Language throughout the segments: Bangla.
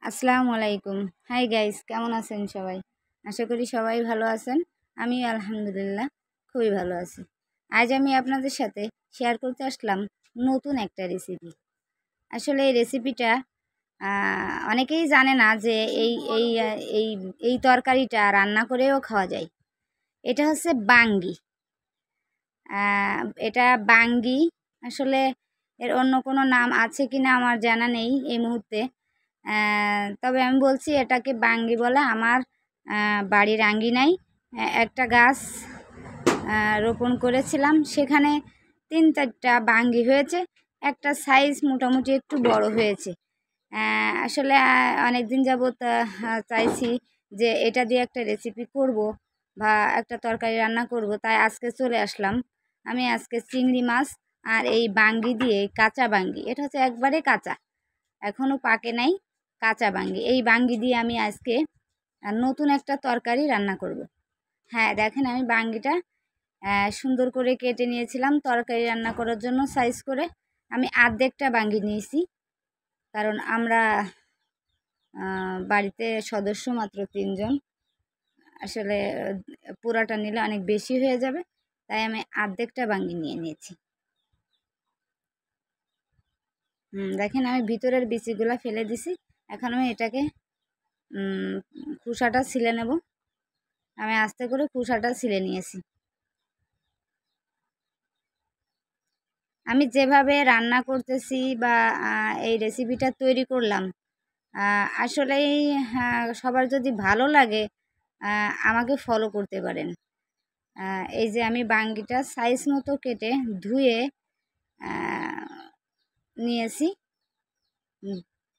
আসসালামু আলাইকুম। হাই গাইস, কেমন আছেন সবাই? আশা করি সবাই ভালো আছেন। আমি আলহামদুলিল্লাহ খুবই ভালো আছি। আজ আমি আপনাদের সাথে শেয়ার করতে আসলাম নতুন একটা রেসিপি। আসলে এই রেসিপিটা অনেকেই জানে না যে এই এই এই এই তরকারিটা রান্না করেও খাওয়া যায়। এটা হচ্ছে বাঙ্গি। এটা বাঙ্গি। আসলে এর অন্য কোনো নাম আছে কিনা আমার জানা নেই এই মুহূর্তে। তবে আমি বলছি এটাকে বাঙ্গি বলে। আমার বাড়ির আঙ্গিনায় একটা গাছ রোপণ করেছিলাম, সেখানে 3-4টা বাঙ্গি হয়েছে। একটা সাইজ মোটামুটি একটু বড় হয়েছে। আসলে অনেক দিন যাবৎ চাইছি যে এটা দিয়ে একটা রেসিপি করব বা একটা তরকারি রান্না করব, তাই আজকে চলে আসলাম। আমি আজকে চিংড়ি মাছ আর এই বাঙ্গি দিয়ে, কাঁচা বাঙ্গি, এটা হচ্ছে একবারে কাঁচা, এখনও পাকে নাই, কাঁচা বাঙ্গি, এই বাঙ্গি দিয়ে আমি আজকে নতুন একটা তরকারি রান্না করব। হ্যাঁ, দেখেন আমি বাঙ্গিটা সুন্দর করে কেটে নিয়েছিলাম তরকারি রান্না করার জন্য সাইজ করে। আমি অর্ধেকটা বাঙ্গি নিয়েছি, কারণ আমরা বাড়িতে সদস্য মাত্র 3 জন। আসলে পুরাটা নিলে অনেক বেশি হয়ে যাবে, তাই আমি অর্ধেকটা বাঙ্গি নিয়ে নিয়েছি। দেখেন আমি ভিতরের বিচিগুলো ফেলে দিছি। এখন আমি এটাকে খোসাটা ছিলে নেব। আমি আস্তে করে খোসাটা ছিলে নিয়েছি। আমি যেভাবে রান্না করতেছি বা এই রেসিপিটা তৈরি করলাম, আসলেই সবার যদি ভালো লাগে আমাকে ফলো করতে পারেন। এই যে আমি বাঙ্গিটা সাইজ মতো কেটে ধুয়ে নিয়েছি।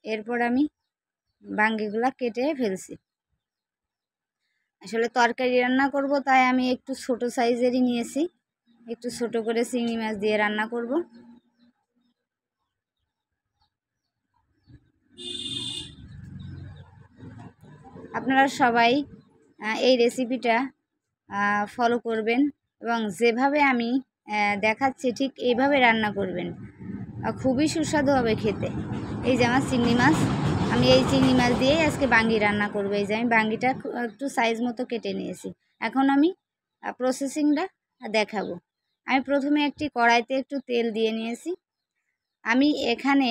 এরপর আমি বাঙ্গিগুলা কেটে ফেলছি। আসলে তরকারি রান্না করব, তাই আমি একটু ছোট সাইজেরই নিয়েছি। একটু ছোট করে চিংড়ি মাছ দিয়ে রান্না করব। আপনারা সবাই এই রেসিপিটা ফলো করবেন এবং যেভাবে আমি দেখাচ্ছি ঠিক এইভাবে রান্না করবেন। খুবই সুস্বাদু হবে খেতে। এই যে আমার চিংড়ি মাছ, আমি এই চিংড়ি মাছ দিয়েই আজকে বাঙ্গি রান্না করবো। এই যে আমি বাঙ্গিটা একটু সাইজ মতো কেটে নিয়েছি। এখন আমি প্রসেসিংটা দেখাবো। আমি প্রথমে একটি কড়াইতে একটু তেল দিয়ে নিয়েছি। আমি এখানে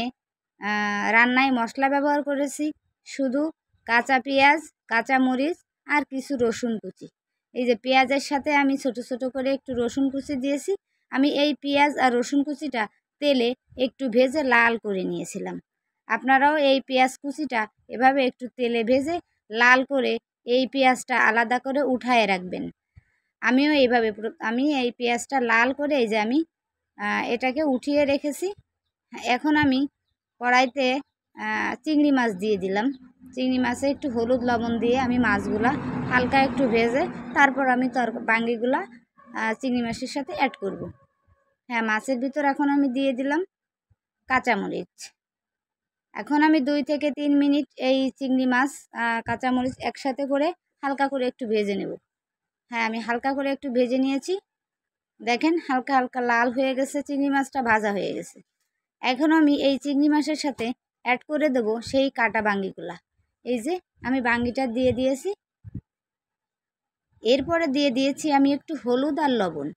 রান্নায় মশলা ব্যবহার করেছি শুধু কাঁচা পেঁয়াজ, কাঁচা মরিচ আর কিছু রসুন কুচি। এই যে পেঁয়াজের সাথে আমি ছোট ছোট করে একটু রসুন কুচি দিয়েছি। আমি এই পেঁয়াজ আর রসুন কুচিটা তেলে একটু ভেজে লাল করে নিয়েছিলাম। আপনারাও এই পেঁয়াজ কুচিটা এভাবে একটু তেলে ভেজে লাল করে এই পেঁয়াজটা আলাদা করে উঠায়ে রাখবেন। আমিও এইভাবে আমি এই পেঁয়াজটা লাল করে এই যে আমি এটাকে উঠিয়ে রেখেছি। এখন আমি কড়াইতে চিংড়ি মাছ দিয়ে দিলাম। চিংড়ি মাছে একটু হলুদ লবণ দিয়ে আমি মাছগুলা হালকা একটু ভেজে তারপর আমি বাঙ্গিগুলা চিংড়ি মাছের সাথে অ্যাড করব। হ্যাঁ, মাছের ভিতর এখন আমি দিয়ে দিলাম কাঁচামরিচ। এখন আমি 2 থেকে 3 মিনিট এই চিংড়ি মাছ কাঁচামরিচ একসাথে করে হালকা করে একটু ভেজে নেব। হ্যাঁ, আমি হালকা করে একটু ভেজে নিয়েছি। দেখেন হালকা হালকা লাল হয়ে গেছে, চিংড়ি মাছটা ভাজা হয়ে গেছে। এখন আমি এই চিংড়ি মাছের সাথে অ্যাড করে দেব সেই কাটা বাঙ্গিগুলা। এই যে আমি বাঙ্গিটা দিয়ে দিয়েছি। এরপরে দিয়ে দিয়েছি আমি একটু হলুদ আর লবণ।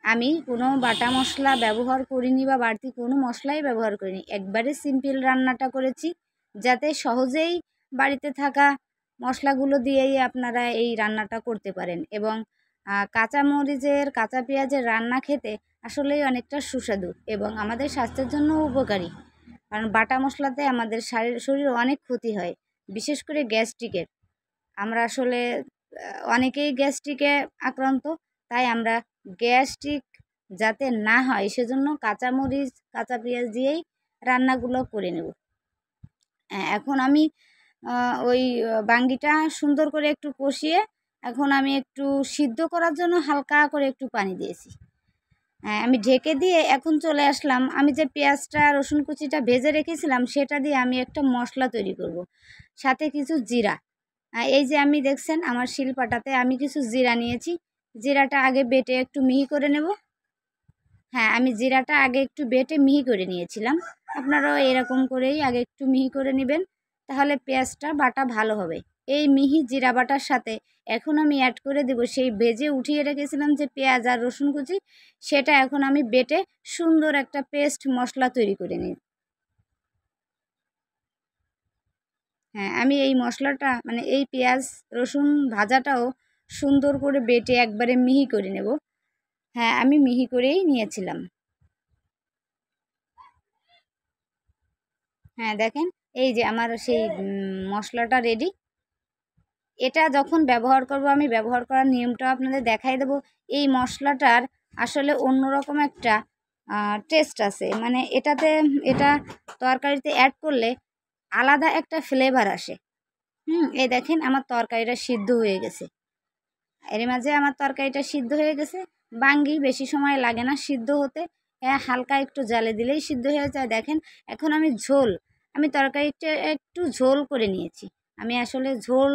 আমি কোনো বাটা মশলা ব্যবহার করিনি বা বাড়তি কোনো মশলাই ব্যবহার করিনি। একবারে সিম্পল রান্নাটা করেছি, যাতে সহজেই বাড়িতে থাকা মশলাগুলো দিয়েই আপনারা এই রান্নাটা করতে পারেন। এবং কাঁচা মরিচের, কাঁচা পেঁয়াজের রান্না খেতে আসলেই অনেকটা সুস্বাদু এবং আমাদের স্বাস্থ্যের জন্য উপকারী। কারণ বাটা মশলাতে আমাদের শরীরে অনেক ক্ষতি হয়, বিশেষ করে গ্যাস্ট্রিকের। আমরা আসলে অনেকেই গ্যাস্ট্রিকে আক্রান্ত, তাই আমরা গ্যাস্ট্রিক যাতে না হয় সেজন্য কাঁচামরিচ, কাঁচা পেঁয়াজ দিয়েই রান্নাগুলো করে নেব। এখন আমি ওই বাঙ্গিটা সুন্দর করে একটু কষিয়ে এখন আমি একটু সিদ্ধ করার জন্য হালকা করে একটু পানি দিয়েছি। আমি ঢেকে দিয়ে এখন চলে আসলাম। আমি যে পেঁয়াজটা, রসুন কুচিটা ভেজে রেখেছিলাম সেটা দিয়ে আমি একটা মশলা তৈরি করব, সাথে কিছু জিরা। এই যে আমি দেখছেন আমার শিলপাটাতে আমি কিছু জিরা নিয়েছি। জিরাটা আগে বেটে একটু মিহি করে নেব। হ্যাঁ, আমি জিরাটা আগে একটু বেটে মিহি করে নিয়েছিলাম। আপনারাও এরকম করেই আগে একটু মিহি করে নেবেন, তাহলে পেঁয়াজটা বাটা ভালো হবে। এই মিহি জিরা বাটার সাথে এখন আমি অ্যাড করে দেব সেই ভেজে উঠিয়ে রেখেছিলাম যে পেঁয়াজ আর রসুন কুচি, সেটা এখন আমি বেটে সুন্দর একটা পেস্ট মশলা তৈরি করে নিই। হ্যাঁ, আমি এই মশলাটা মানে এই পেঁয়াজ রসুন ভাজাটাও সুন্দর করে বেটে একবারে মিহি করে নেব। হ্যাঁ, আমি মিহি করেই নিয়েছিলাম। হ্যাঁ, দেখেন এই যে আমার সেই মশলাটা রেডি। এটা যখন ব্যবহার করব আমি ব্যবহার করার নিয়মটা আপনাদের দেখাই দেব। এই মশলাটার আসলে অন্যরকম একটা টেস্ট আছে, মানে এটা তরকারিতে অ্যাড করলে আলাদা একটা ফ্লেভার আসে। এই দেখেন আমার তরকারিটা সিদ্ধ হয়ে গেছে। এর মাঝে আমার তরকারিটা সিদ্ধ হয়ে গেছে। বাঙ্গি বেশি সময় লাগে না সিদ্ধ হতে, হালকা একটু জালে দিলেই সিদ্ধ হয়ে যায়। দেখেন এখন আমি তরকারিটা একটু ঝোল করে নিয়েছি। আমি আসলে ঝোল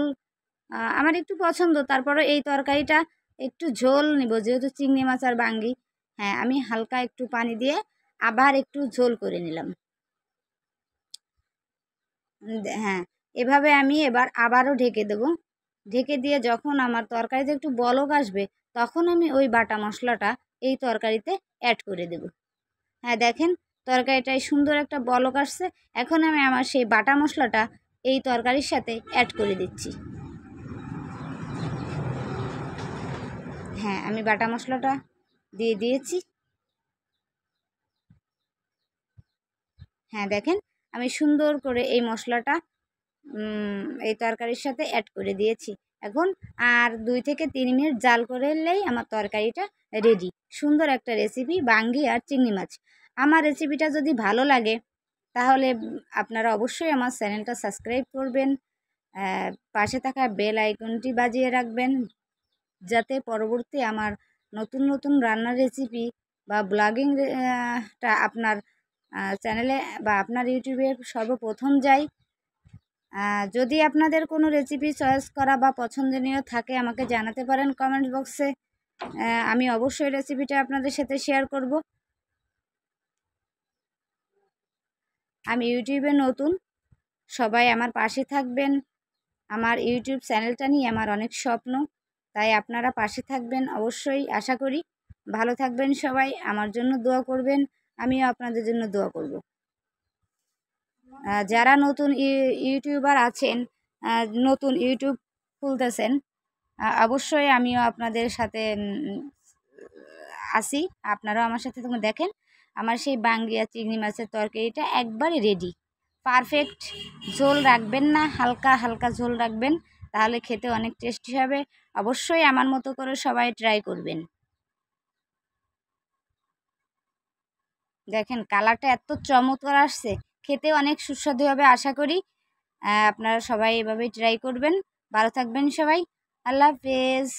আমার একটু পছন্দ, তারপরে এই তরকারিটা একটু ঝোল নিব যেহেতু চিংড়ি মাছ আর বাঙ্গি। হ্যাঁ, আমি হালকা একটু পানি দিয়ে আবার একটু ঝোল করে নিলাম। হ্যাঁ, এভাবে আমি এবার আবারও ঢেকে দেব। ঢেকে দিয়ে যখন আমার তরকারিতে একটু বলক আসবে তখন আমি ওই বাটা মশলাটা এই তরকারিতে অ্যাড করে দেব। হ্যাঁ, দেখেন তরকারিটায় সুন্দর একটা বলক আসছে। এখন আমি আমার সেই বাটা মশলাটা এই তরকারির সাথে অ্যাড করে দিচ্ছি। হ্যাঁ, আমি বাটা মশলাটা দিয়ে দিয়েছি। হ্যাঁ, দেখেন আমি সুন্দর করে এই মশলাটা এই তরকারির সাথে অ্যাড করে দিয়েছি। এখন আর 2 থেকে 3 মিনিট জাল করে নিলেই আমার তরকারিটা রেডি। সুন্দর একটা রেসিপি বাঙ্গি আর চিংড়ি মাছ। আমার রেসিপিটা যদি ভালো লাগে তাহলে আপনারা অবশ্যই আমার চ্যানেলটা সাবস্ক্রাইব করবেন। পাশে থাকা বেল আইকনটি বাজিয়ে রাখবেন যাতে পরবর্তী আমার নতুন নতুন রান্নার রেসিপি বা ব্লগিং টা আপনার চ্যানেলে বা আপনার ইউটিউবে সর্বপ্রথম যায়। যদি আপনাদের কোনো রেসিপি চয়েস করা বা পছন্দনীয় থাকে আমাকে জানাতে পারেন কমেন্ট বক্সে। আমি অবশ্যই রেসিপিটা আপনাদের সাথে শেয়ার করব। আমি ইউটিউবে নতুন, সবাই আমার পাশে থাকবেন। আমার ইউটিউব চ্যানেলটা নিয়ে আমার অনেক স্বপ্ন, তাই আপনারা পাশে থাকবেন অবশ্যই, আশা করি। ভালো থাকবেন সবাই, আমার জন্য দোয়া করবেন, আমিও আপনাদের জন্য দোয়া করব। যারা নতুন ইউটিউবার আছেন, নতুন ইউটিউব খুলতেছেন, অবশ্যই আমিও আপনাদের সাথে আসি, আপনারাও আমার সাথে তখন দেখেন আমার সেই বাঙ্গি আর চিংড়ি মাছের তরকারিটা একবারে রেডি। পারফেক্ট ঝোল রাখবেন না, হালকা হালকা ঝোল রাখবেন, তাহলে খেতে অনেক টেস্টি হবে। অবশ্যই আমার মতো করে সবাই ট্রাই করবেন। দেখেন কালারটা এত চমৎকার আসছে, খেতে অনেক সুস্বাদু হবে আশা করি। আপনারা সবাই এভাবেই ট্রাই করবেন। ভালো থাকবেন সবাই, আল্লাহ হাফেজ।